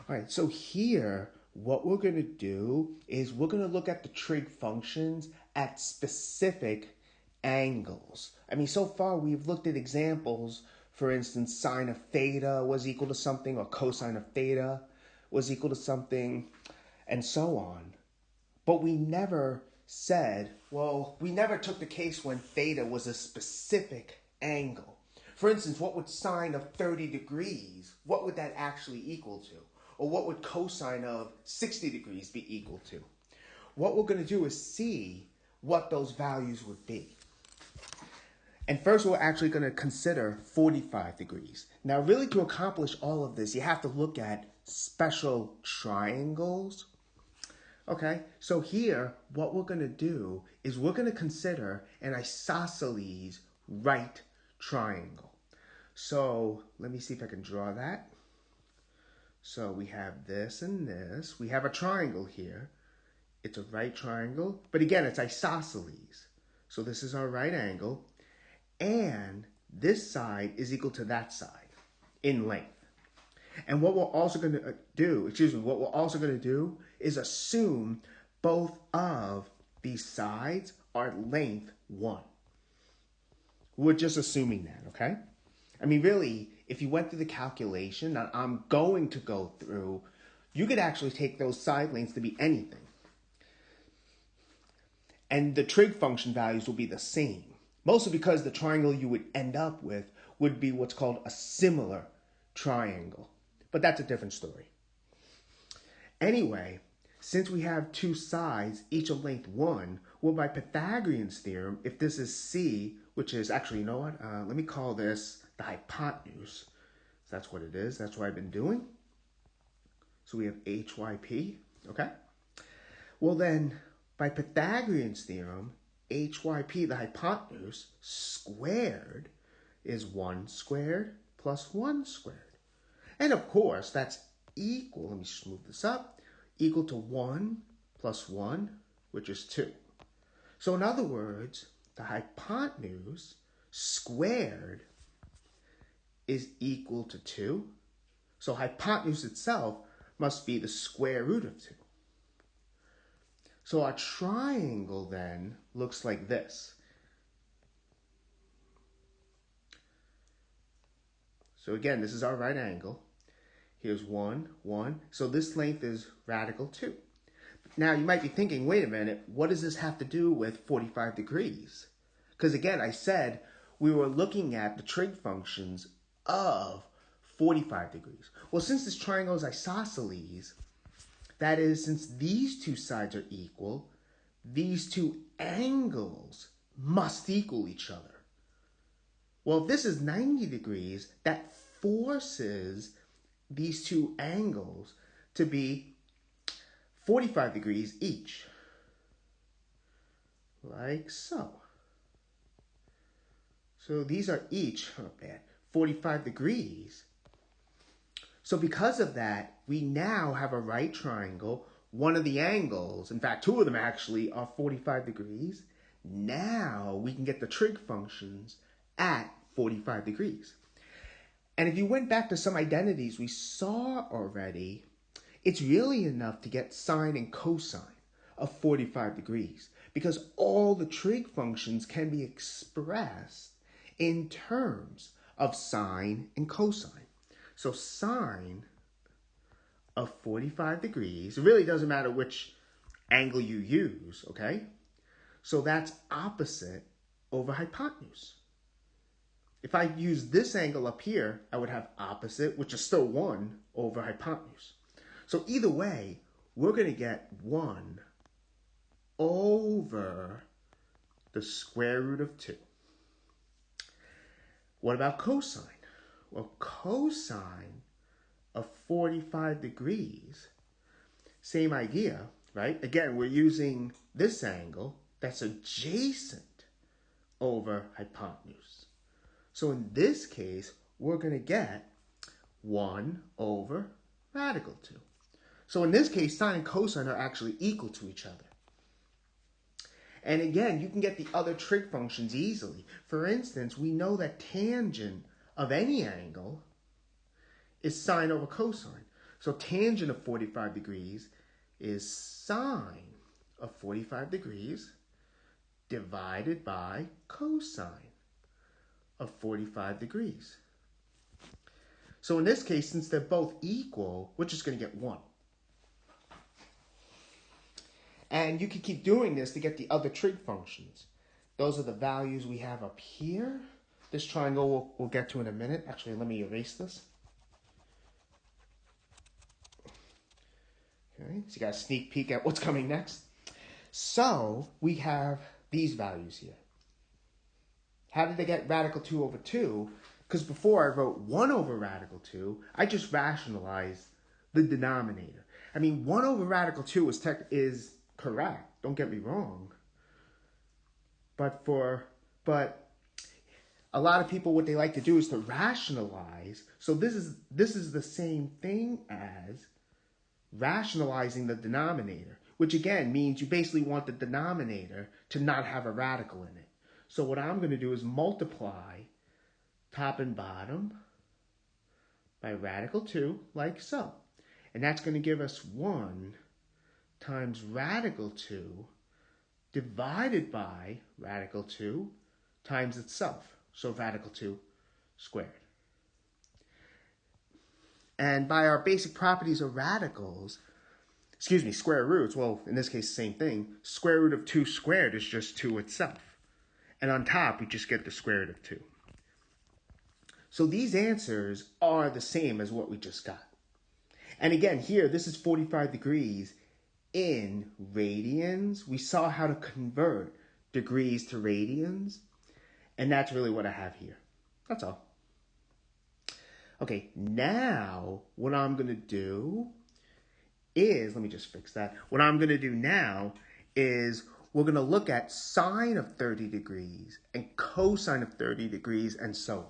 All right, so here, what we're going to do is we're going to look at the trig functions at specific angles. I mean, so far we've looked at examples, for instance, sine of theta was equal to something, or cosine of theta was equal to something, and so on. But we never said, well, we never took the case when theta was a specific angle. For instance, what would sine of 30 degrees, what would that actually equal to? Or what would cosine of 60 degrees be equal to? What we're going to do is see what those values would be. And first, we're actually going to consider 45 degrees. Now, really, to accomplish all of this, you have to look at special triangles. Okay, so here, what we're going to do is we're going to consider an isosceles right triangle. So let me see if I can draw that. So we have this and this. We have a triangle here. It's a right triangle, but again, it's isosceles. So this is our right angle, and this side is equal to that side in length. And what we're also going to do, is assume both of these sides are length 1. We're just assuming that, okay? I mean, really, if you went through the calculation that I'm going to go through, you could actually take those side lengths to be anything. And the trig function values will be the same. Mostly because the triangle you would end up with would be what's called a similar triangle. But that's a different story. Anyway, since we have two sides, each of length 1, well, by Pythagorean's theorem, if this is C, which is actually, you know what? Let me call this the hypotenuse. So that's what it is. That's what I've been doing. So we have HYP, okay? Well then, by Pythagorean's theorem, HYP, the hypotenuse, squared is 1 squared plus 1 squared. And of course, that's equal, let me smooth this up, equal to 1 plus 1, which is 2. So in other words, the hypotenuse squared is equal to 2. So hypotenuse itself must be the square root of 2. So our triangle then looks like this. So again, this is our right angle. Here's 1, 1. So this length is radical 2. Now you might be thinking, wait a minute, what does this have to do with 45 degrees? Because again, I said we were looking at the trig functions of 45 degrees. Well, since this triangle is isosceles, that is, since these two sides are equal, these two angles must equal each other. Well, if this is 90 degrees, that forces these two angles to be 45 degrees each. Like so. So these are each, 45 degrees. So because of that, we now have a right triangle. One of the angles, in fact, two of them actually, are 45 degrees. Now we can get the trig functions at 45 degrees. And if you went back to some identities we saw already, it's really enough to get sine and cosine of 45 degrees because all the trig functions can be expressed in terms of sine and cosine. So sine of 45 degrees, it really doesn't matter which angle you use, okay? So that's opposite over hypotenuse. If I use this angle up here, I would have opposite, which is still 1 over hypotenuse. So either way, we're going to get 1 over the square root of 2. What about cosine? Well, cosine of 45 degrees, same idea, right? Again, we're using this angle that's adjacent over hypotenuse. So in this case, we're going to get 1 over radical 2. So in this case, sine and cosine are actually equal to each other. And again, you can get the other trig functions easily. For instance, we know that tangent of any angle is sine over cosine. So tangent of 45 degrees is sine of 45 degrees divided by cosine of 45 degrees. So in this case, since they're both equal, we're just going to get 1. And you can keep doing this to get the other trig functions. Those are the values we have up here. This triangle we'll get to in a minute. Actually, let me erase this. Okay, so you got a sneak peek at what's coming next. So we have these values here. How did they get radical 2 over 2? Because before I wrote 1 over radical 2, I just rationalized the denominator. I mean, 1 over radical 2 is correct. Don't get me wrong. But a lot of people, what they like to do is to rationalize. So this is the same thing as rationalizing the denominator, which again means you basically want the denominator to not have a radical in it. So what I'm going to do is multiply top and bottom by radical 2, like so. And that's going to give us 1 times radical 2 divided by radical 2 times itself. So radical 2 squared. And by our basic properties of radicals, square roots, well, in this case, same thing. Square root of 2 squared is just 2 itself. And on top, we just get the square root of 2. So these answers are the same as what we just got. And again, here, this is 45 degrees in radians. We saw how to convert degrees to radians. And that's really what I have here. That's all. Okay, now what I'm going to do is, let me just fix that. What I'm going to do now is we're going to look at sine of 30 degrees and cosine of 30 degrees and so on.